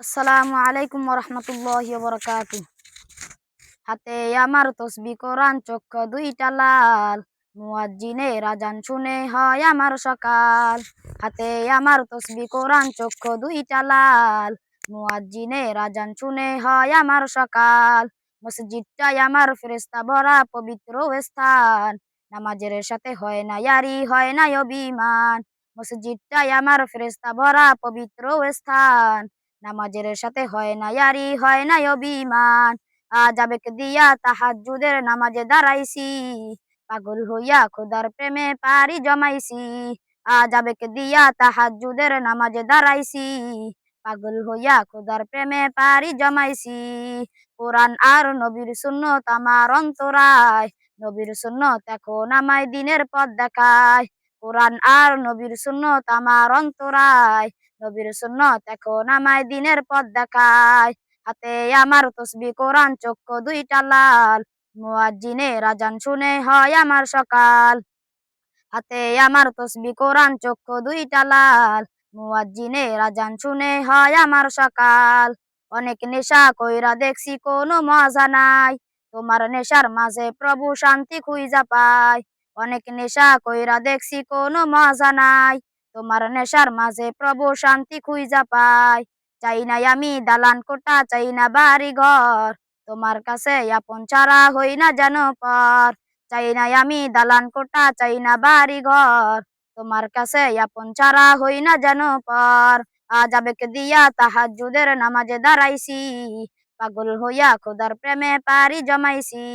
আসসালামু আলাইকুম ওরহমতুল্লাহি ওয়াবারাকাতুহ। হাতে আমার তসবিহ কোরআন, চক্ষু দুইটা লাল, মুয়াজ্জিনের আযান শুনে হয় আমার সকাল। হাতে আমার তসবিহ কোরআন, চক্ষু দুইটা লাল, মুয়াজ্জিনের আযান শুনে হয় আমার সকাল। মসজিদটাই আমার ফেরেশতা ভরা পবিত্র স্থান, নামাজের সাথে হয় না ইয়ারি, হয় না অভিমান। মসজিদটাই আমার ফেরেশতা ভরা পবিত্র স্থান, নামাজের সাথে হয় না ইয়ারি, হয় না অভিমান। আজ আবেগ দিয়া তাহাজ্জুদের নামাজে দাঁড়াইছি, পাগল হইয়া খোদার প্রেমে পারি জমাইছি। আজ আবেগ দিয়া তাহাজ্জুদের নামাজে দাঁড়াইছি, পাগল হইয়া খোদার প্রেমে পারি জমাইছি। কোরআন আর নবীর সুন্নত আমার অন্তরায়, নবীর সুন্নত এখন আমায় দিনের পথ দেখায়। কোরআন আর নবীর সুন্নত আমার অন্তরায়, নবীর সুন্নত এখন আমায় দিনের পথ দেখায়। হাতে আমার তসবিহ কোরআন, চক্ষু দুইটা লাল, মুয়াজ্জিনের আযান শুনে হয় আমার সকাল। হাতে আমার তসবিহ কোরআন, চক্ষু দুইটা লাল, মুয়াজ্জিনের আযান শুনে হয় আমার সকাল। অনেক নেশা কইরা দেখছি কোনো মজা নাই, তোমার নেশার মাঝে প্রভু শান্তি খুঁজা পায়। অনেক নেশা কইরা দেখছি কোনো মজা নাই, তোমার নেশার মাঝে প্রভু শান্তি খুঁজা পায়। চাই নাই আমি দালান কোঠা, চাই না বাড়ি ঘর, তোমার কাছে আপন ছাড়া হই না যেন পর। চাই নাই আমি দালান কোঠা, চাই না বাড়ি ঘর, তোমার কাছে আপন ছাড়া হই না যেন পর। আজ আবেগ দিয়া তাহাজ্জুদের নামাজে দাঁড়াইছি, পাগল হইয়া খোদার প্রেমে পারি জমাইছি।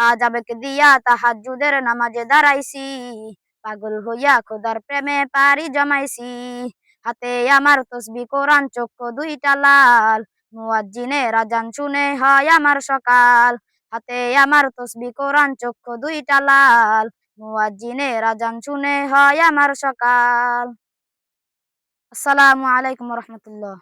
আজ আবেগ দিয়া তাহাজ্জুদের নামাজে দাঁড়াইছি, পাগল হইয়া খোদার প্রেমে পারি জমাইছি। হাতে আমার তসবিহ কোরআন, চক্ষু দুইটা লাল, মুয়াজ্জিনের আযান শুনে হয় আমার সকাল। হাতে আমার তসবিহ কোরআন, চক্ষু দুইটা লাল, মুয়াজ্জিনের আযান শুনে হয় আমার সকাল। আসসালামু আলাইকুম ওয়া রাহমাতুল্লাহ।